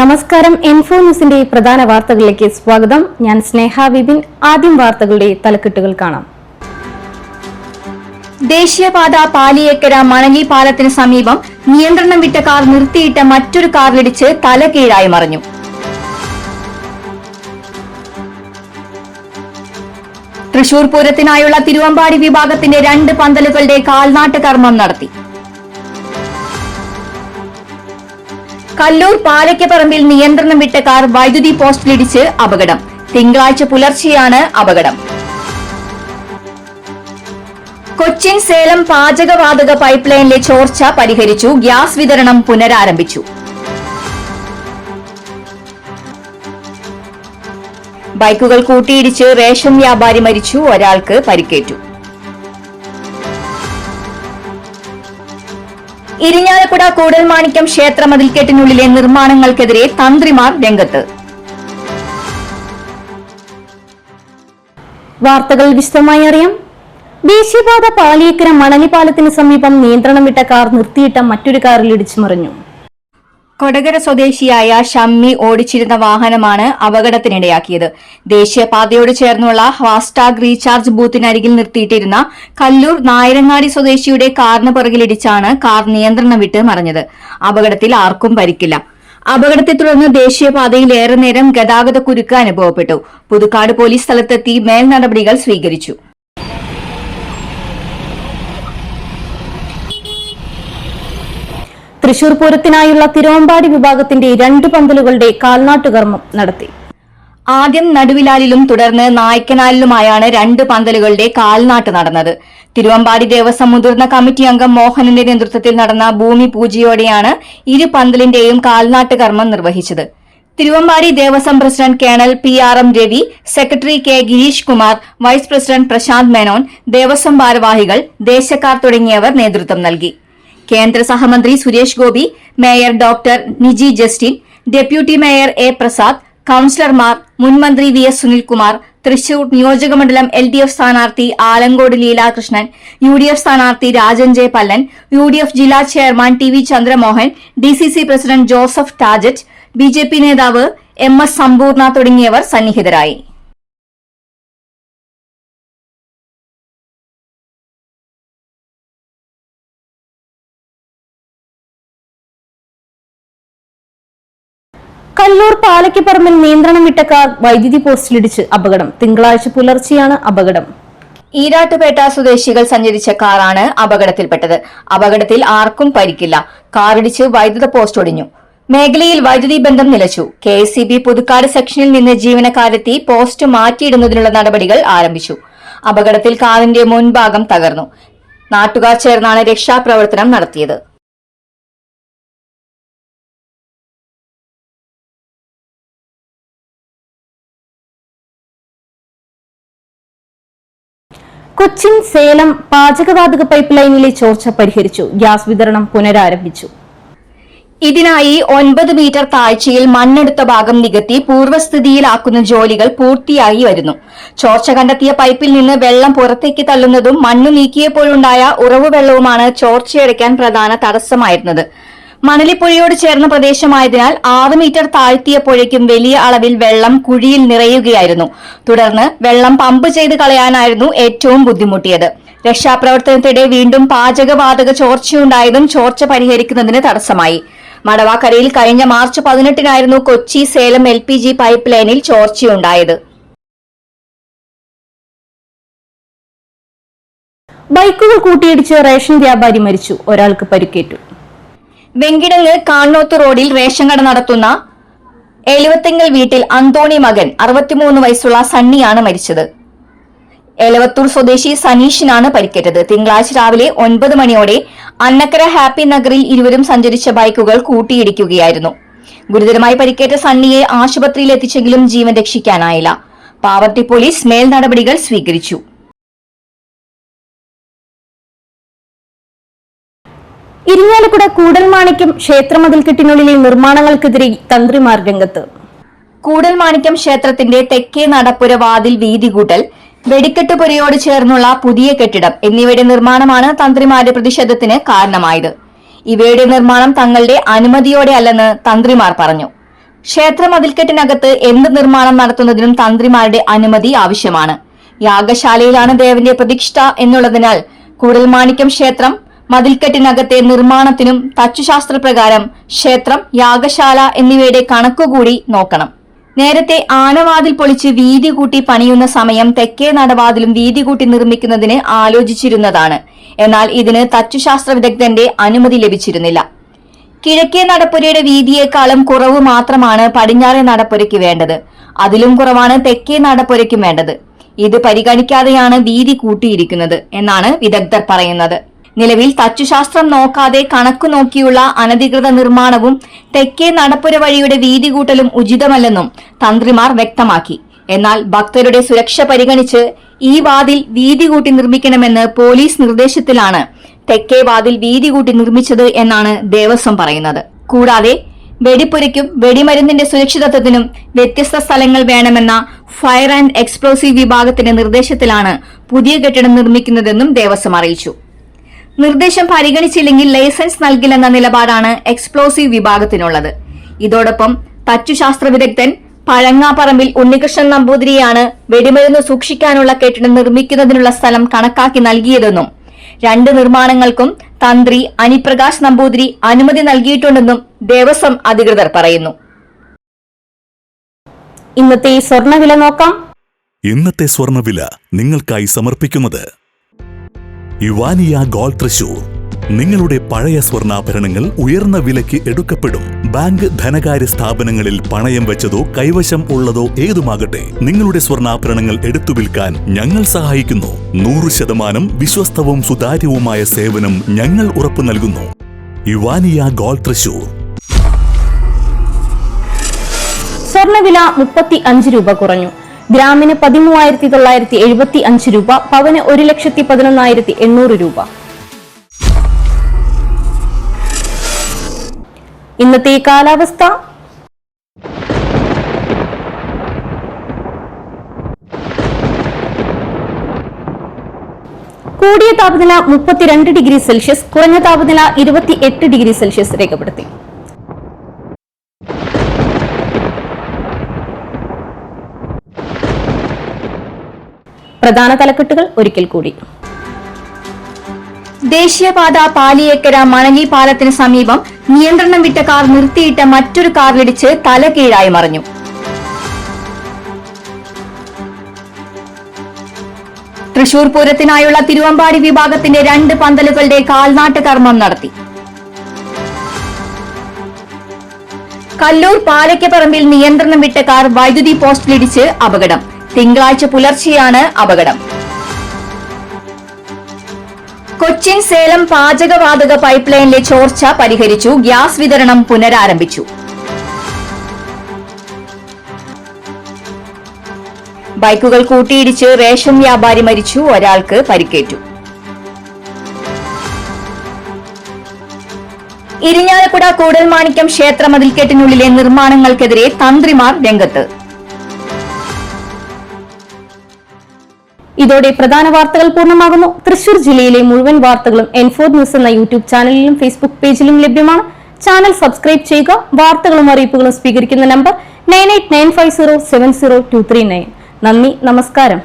നമസ്കാരം. ഇൻഫോ ന്യൂസിന്റെ പ്രധാന വാർത്തകളിലേക്ക് സ്വാഗതം. ഞാൻ സ്നേഹ വിപിൻ. ആദ്യം വാർത്തകളുടെ തലക്കെട്ടുകൾ കാണാം. ദേശീയപാത പാലിയേക്കര മണലി പാലത്തിന് സമീപം നിയന്ത്രണം വിട്ട കാർ നിർത്തിയിട്ട മറ്റൊരു കാറിലിടിച്ച് തലകീഴായി മറിഞ്ഞു. തൃശൂർ പൂരത്തിനായുള്ള തിരുവമ്പാടി വിഭാഗത്തിന്റെ 2 പന്തലുകളുടെ കാൽനാട്ട് കർമ്മം നടത്തി. കല്ലൂർ പാലയ്ക്കപ്പറമ്പിൽ നിയന്ത്രണം വിട്ട കാർ വൈദ്യുതി പോസ്റ്റിലിടിച്ച് അപകടം. തിങ്കളാഴ്ച പുലർച്ചെയാണ് അപകടം. കൊച്ചിൻ സേലം പാചകവാതക പൈപ്പ് ലൈനിലെ ചോർച്ച പരിഹരിച്ചു. ഗ്യാസ് വിതരണം പുനരാരംഭിച്ചു. ബൈക്കുകൾ കൂട്ടിയിടിച്ച് റേഷൻ വ്യാപാരി മരിച്ചു. ഒരാൾക്ക് പരിക്കേറ്റു. ഇരിഞ്ഞാലക്കുട കൂടൽമാണിക്യം ക്ഷേത്ര മതിൽക്കെട്ടിനുള്ളിലെ നിർമ്മാണങ്ങൾക്കെതിരെ തന്ത്രിമാർ രംഗത്ത്. വാർത്തകൾ വിശദമായി അറിയാം. ദേശീയപാത പാലിയേക്കര മണലി പാലത്തിന് സമീപം നിയന്ത്രണം വിട്ട കാർ നിർത്തിയിട്ട മറ്റൊരു കാറിൽ ഇടിച്ചു മറിഞ്ഞു. കൊടകര സ്വദേശിയായ ഷമ്മി ഓടിച്ചിരുന്ന വാഹനമാണ് അപകടത്തിനിടയാക്കിയത്. ദേശീയപാതയോട് ചേർന്നുള്ള ഫാസ്ടാഗ് റീചാർജ് ബൂത്തിനരികിൽ നിർത്തിയിട്ടിരുന്ന കല്ലൂർ നായരങ്ങാടി സ്വദേശിയുടെ കാറിന് പുറകിലിടിച്ചാണ് കാർ നിയന്ത്രണം വിട്ട് മറിഞ്ഞത്. അപകടത്തിൽ ആർക്കും പരിക്കില്ല. അപകടത്തെ തുടർന്ന് ദേശീയപാതയിൽ ഏറെ നേരം ഗതാഗത കുരുക്ക് അനുഭവപ്പെട്ടു. പുതുക്കാട് പോലീസ് സ്ഥലത്തെത്തി മേൽ നടപടികൾ സ്വീകരിച്ചു. തൃശൂർ പൂരത്തിനായുള്ള തിരുവമ്പാടി വിഭാഗത്തിന്റെ 2 പന്തലുകളുടെ കാൽനാട്ടുകർമ്മം നടത്തി. ആദ്യം നടുവിലാലിലും തുടർന്ന് നായ്ക്കനാലിലുമായാണ് 2 പന്തലുകളുടെ കാൽനാട്ട് നടന്നത്. തിരുവമ്പാടി ദേവസ്വം മുതിർന്ന കമ്മിറ്റി അംഗം മോഹനന്റെ നേതൃത്വത്തിൽ നടന്ന ഭൂമി പൂജയോടെയാണ് 2 പന്തലിന്റെയും കാൽനാട്ട് കർമ്മം നിർവഹിച്ചത്. Thiruvambadi Devaswom president colonel PRM Ravi, secretary K Gireesh Kumar, vice president Prashanth Menon, Devaswom ഭാരവാഹികൾ, ദേശക്കാർ തുടങ്ങിയവർ നേതൃത്വം നൽകി. കേന്ദ്ര സഹമന്ത്രി Suresh Gopi, mayor doctor Niji Justin, deputy mayor A Prasad, കൌൺസിലർമാർ, മുൻമന്ത്രി VS സുനിൽകുമാർ, തൃശൂർ നിയോജകമണ്ഡലം LDF സ്ഥാനാർത്ഥി ആലങ്കോട് ലീലാകൃഷ്ണൻ, UDF സ്ഥാനാർത്ഥി രാജൻ ജെ പല്ലൻ, UDF ജില്ലാ chairman TV Chandramohan, DCC president Joseph Tajet, BJP നേതാവ് MS സമ്പൂർണ തുടങ്ങിയവർ സന്നിഹിതരായി. കല്ലൂർ പാലയ്ക്കപ്പറമ്പിൽ നിയന്ത്രണം വിട്ട കാർ വൈദ്യുതി പോസ്റ്റിലിടിച്ച് അപകടം. തിങ്കളാഴ്ച പുലർച്ചെയാണ് അപകടം. ഈരാട്ടുപേട്ട സ്വദേശികൾ സഞ്ചരിച്ച കാറാണ് അപകടത്തിൽപ്പെട്ടത്. അപകടത്തിൽ ആർക്കും പരിക്കില്ല. കാറിടിച്ച് വൈദ്യുത പോസ്റ്റ് ഒടിഞ്ഞു. മേഖലയിൽ വൈദ്യുതി ബന്ധം നിലച്ചു. KSEB പുതുക്കാട് സെക്ഷനിൽ നിന്ന് ജീവനക്കാരെത്തി പോസ്റ്റ് മാറ്റിയിടുന്നതിനുള്ള നടപടികൾ ആരംഭിച്ചു. അപകടത്തിൽ കാറിന്റെ മുൻഭാഗം തകർന്നു. നാട്ടുകാർ ചേർന്നാണ് രക്ഷാപ്രവർത്തനം നടത്തിയത്. കൊച്ചിൻ സേലം പാചകവാതക പൈപ്പ് ലൈനിലെ ചോർച്ച പരിഹരിച്ചു. ഗ്യാസ് വിതരണം പുനരാരംഭിച്ചു. ഇതിനായി 9 മീറ്റർ താഴ്ചയിൽ മണ്ണെടുത്ത ഭാഗം നികത്തി പൂർവ്വസ്ഥിതിയിലാക്കുന്ന ജോലികൾ പൂർത്തിയായി വരുന്നു. ചോർച്ച കണ്ടെത്തിയ പൈപ്പിൽ നിന്ന് വെള്ളം പുറത്തേക്ക് തള്ളുന്നതും മണ്ണ് നീക്കിയപ്പോഴുണ്ടായ ഉറവു വെള്ളവുമാണ് ചോർച്ചയടയ്ക്കാൻ പ്രധാന തടസ്സമായിരുന്നത്. മണലിപ്പുഴയോട് ചേർന്ന പ്രദേശമായതിനാൽ 6 മീറ്റർ താഴ്ത്തിയപ്പോഴേക്കും വലിയ അളവിൽ വെള്ളം കുഴിയിൽ നിറയുകയായിരുന്നു. തുടർന്ന് വെള്ളം പമ്പ് ചെയ്ത് കളയാനായിരുന്നു ഏറ്റവും ബുദ്ധിമുട്ടിയത്. രക്ഷാപ്രവർത്തനത്തിനിടെ വീണ്ടും പാചകവാതക ചോർച്ചയുണ്ടായതും ചോർച്ച പരിഹരിക്കുന്നതിന് തടസ്സമായി. മടവാക്കരയിൽ കഴിഞ്ഞ മാർച്ച് 18-നായിരുന്നു കൊച്ചി സേലം LPG പൈപ്പ് ലൈനിൽ ചോർച്ചയുണ്ടായത്. ബൈക്കുകൾ കൂട്ടിയിടിച്ച് റേഷൻ വ്യാപാരി മരിച്ചു. ഒരാൾക്ക് പരിക്കേറ്റു. വെങ്കിടങ്ങ് കാണ്ണോത്ത് റോഡിൽ റേഷൻ കട നടത്തുന്ന എലുവത്തിങ്ങൽ വീട്ടിൽ അന്തോണി മകൻ 63 വയസ്സുള്ള സണ്ണിയാണ് മരിച്ചത്. എലവത്തൂർ സ്വദേശി സനീഷിനാണ് പരിക്കേറ്റത്. തിങ്കളാഴ്ച രാവിലെ 9 മണിയോടെ അന്നക്കര ഹാപ്പി നഗറിൽ ഇരുവരും സഞ്ചരിച്ച ബൈക്കുകൾ കൂട്ടിയിടിക്കുകയായിരുന്നു. ഗുരുതരമായി പരിക്കേറ്റ സണ്ണിയെ ആശുപത്രിയിൽ എത്തിച്ചെങ്കിലും ജീവൻ രക്ഷിക്കാനായില്ല. പാവർട്ടി പോലീസ് മേൽ നടപടികൾ സ്വീകരിച്ചു. ഇരിഞ്ഞാലക്കുട കൂടൽമാണിക്യം ക്ഷേത്ര മതിൽക്കെട്ടിനുള്ളിലെ നിർമ്മാണങ്ങൾക്കെതിരെ തന്ത്രിമാർ രംഗത്ത്. കൂടൽമാണിക്യം ക്ഷേത്രത്തിന്റെ തെക്കേ നടപ്പുര വാതിൽ വീതി കൂട്ടൽ, വെടിക്കെട്ടുപുരയോട് ചേർന്നുള്ള പുതിയ കെട്ടിടം എന്നിവയുടെ നിർമ്മാണമാണ് തന്ത്രിമാരുടെ പ്രതിഷേധത്തിന് കാരണമായത്. ഇവയുടെ നിർമ്മാണം തങ്ങളുടെ അനുമതിയോടെ അല്ലെന്ന് തന്ത്രിമാർ പറഞ്ഞു. ക്ഷേത്ര മതിൽക്കെട്ടിനകത്ത് എന്ത് നിർമ്മാണം നടത്തുന്നതിനും തന്ത്രിമാരുടെ അനുമതി ആവശ്യമാണ്. യാഗശാലയിലാണ് ദേവന്റെ പ്രതിഷ്ഠ എന്നുള്ളതിനാൽ കൂടൽമാണിക്യം ക്ഷേത്രം മതിൽക്കെട്ടിനകത്തെ നിർമ്മാണത്തിനും തച്ചുശാസ്ത്രപ്രകാരം ക്ഷേത്രം, യാഗശാല എന്നിവയുടെ കണക്കുകൂടി നോക്കണം. നേരത്തെ ആനവാതിൽ പൊളിച്ച് വീതി കൂട്ടി പണിയുന്ന സമയം തെക്കേ നടവാതിലും വീതി കൂട്ടി നിർമ്മിക്കുന്നതിന് ആലോചിച്ചിരുന്നതാണ്. എന്നാൽ ഇതിന് തച്ചുശാസ്ത്ര വിദഗ്ധന്റെ അനുമതി ലഭിച്ചിരുന്നില്ല. കിഴക്കേ നടപ്പുരയുടെ വീതിയേക്കാളും കുറവ് മാത്രമാണ് പടിഞ്ഞാറേ നടപ്പുരയ്ക്ക് വേണ്ടത്. അതിലും കുറവാണ് തെക്കേ നടപ്പുരയ്ക്കും വേണ്ടത്. ഇത് പരിഗണിക്കാതെയാണ് വീതി കൂട്ടിയിരിക്കുന്നത് എന്നാണ് വിദഗ്ധർ പറയുന്നത്. നിലവിൽ തച്ചുശാസ്ത്രം നോക്കാതെ കണക്കു നോക്കിയുള്ള അനധികൃത നിർമ്മാണവും തെക്കേ നടപ്പുര വഴിയുടെ വീതി കൂട്ടലും ഉചിതമല്ലെന്നും തന്ത്രിമാർ വ്യക്തമാക്കി. എന്നാൽ ഭക്തരുടെ സുരക്ഷ പരിഗണിച്ച് ഈ വാതിൽ വീതി കൂട്ടി നിർമ്മിക്കണമെന്ന് പോലീസ് നിർദ്ദേശത്തിലാണ് തെക്കേ വാതിൽ വീതി കൂട്ടി നിർമ്മിച്ചത് എന്നാണ് ദേവസ്വം പറയുന്നത്. കൂടാതെ വെടിപ്പുരയ്ക്കും വെടിമരുന്നിന്റെ സുരക്ഷിതത്വത്തിനും വ്യത്യസ്ത സ്ഥലങ്ങൾ വേണമെന്ന ഫയർ ആൻഡ് എക്സ്പ്ലോസീവ് വിഭാഗത്തിന്റെ നിർദ്ദേശത്തിലാണ് പുതിയ കെട്ടിടം നിർമ്മിക്കുന്നതെന്നും ദേവസ്വം അറിയിച്ചു. നിർദ്ദേശം പരിഗണിച്ചില്ലെങ്കിൽ ലൈസൻസ് നൽകില്ലെന്ന നിലപാടാണ് എക്സ്പ്ലോസീവ് വിഭാഗത്തിനുള്ളത്. ഇതോടൊപ്പം തച്ചുശാസ്ത്ര വിദഗ്ധൻ പഴങ്ങാപ്പറമ്പിൽ ഉണ്ണികൃഷ്ണൻ നമ്പൂതിരിയാണ് വെടിമരുന്ന് സൂക്ഷിക്കാനുള്ള കെട്ടിടം നിർമ്മിക്കുന്നതിനുള്ള സ്ഥലം കണക്കാക്കി നൽകിയതെന്നും 2 നിർമ്മാണങ്ങൾക്കും തന്ത്രി അനിപ്രകാശ് നമ്പൂതിരി അനുമതി നൽകിയിട്ടുണ്ടെന്നും ദേവസ്വം അധികൃതർ പറയുന്നു. ഇന്നത്തെ സ്വർണ്ണവില നോക്കാം. ഇന്നത്തെ സ്വർണ്ണവില നിങ്ങൾക്കായി സമർപ്പിക്കുന്നത് ഇവാനിയ ഗോൾഡ് തൃശൂർ. നിങ്ങളുടെ പഴയ സ്വർണ്ണാഭരണങ്ങൾ ഉയർന്ന വിലയ്ക്ക് എടുക്കപ്പെടും. ബാങ്ക്, ധനകാര്യ സ്ഥാപനങ്ങളിൽ പണയം വെച്ചതോ കൈവശം ഉള്ളതോ ഏതുമാകട്ടെ, നിങ്ങളുടെ സ്വർണ്ണാഭരണങ്ങൾ എടുത്തു വിൽക്കാൻ ഞങ്ങൾ സഹായിക്കുന്നു. 100% വിശ്വസ്തവും സുതാര്യവുമായ സേവനം ഞങ്ങൾ ഉറപ്പു നൽകുന്നു. ഇവാനിയ ഗോൾഡ് തൃശൂർ. സ്വർണ്ണവില 35 രൂപ കുറഞ്ഞു. ഗ്രാമിന് 13,975 രൂപ, പവന് 1,11,800 രൂപ. ഇന്നത്തെ കാലാവസ്ഥ. കൂടിയ താപനില 32 ഡിഗ്രി സെൽഷ്യസ്, കുറഞ്ഞ താപനില 28 ഡിഗ്രി സെൽഷ്യസ് രേഖപ്പെടുത്തി. പ്രധാന തലക്കെട്ടുകൾ ഒരിക്കൽ കൂടി. ദേശീയപാത പാലിയേക്കര മണലി പാലത്തിന് സമീപം നിയന്ത്രണം വിട്ട കാർ നിർത്തിയിട്ട മറ്റൊരു കാറിലിടിച്ച് തല കീഴായി മറിഞ്ഞു. തൃശൂർ പൂരത്തിനായുള്ള തിരുവമ്പാടി വിഭാഗത്തിന്റെ 2 പന്തലുകളുടെ കാൽനാട്ട് കർമ്മം നടത്തി. കല്ലൂർ പാലയ്ക്കപ്പറമ്പിൽ നിയന്ത്രണം വിട്ട കാർ വൈദ്യുതി പോസ്റ്റിലിടിച്ച് അപകടം. തിങ്കളാഴ്ച പുലർച്ചെയാണ് അപകടം. കൊച്ചിൻ സേലം പാചകവാതക പൈപ്പ് ലൈനിലെ ചോർച്ച പരിഹരിച്ചു. ഗ്യാസ് വിതരണം പുനരാരംഭിച്ചു. ബൈക്കുകൾ കൂട്ടിയിടിച്ച് റേഷൻ വ്യാപാരി മരിച്ചു. ഒരാൾക്ക് പരിക്കേറ്റു. ഇരിഞ്ഞാലക്കുട കൂടൽമാണിക്യം ക്ഷേത്ര മതിൽക്കെട്ടിനുള്ളിലെ നിർമ്മാണങ്ങൾക്കെതിരെ തന്ത്രിമാർ രംഗത്ത്. ഇതോടെ പ്രധാന വാർത്തകൾ പൂർണ്ണമാകുന്നു. തൃശൂർ ജില്ലയിലെ മുഴുവൻ വാർത്തകളും N4 ന്യൂസ് എന്ന യൂട്യൂബ് ചാനലിലും ഫേസ്ബുക്ക് പേജിലും ലഭ്യമാണ്. ചാനൽ സബ്സ്ക്രൈബ് ചെയ്യുക. വാർത്തകളും അറിയിപ്പുകളും സ്വീകരിക്കുന്ന നമ്പർ 9895070239. നന്ദി, നമസ്കാരം.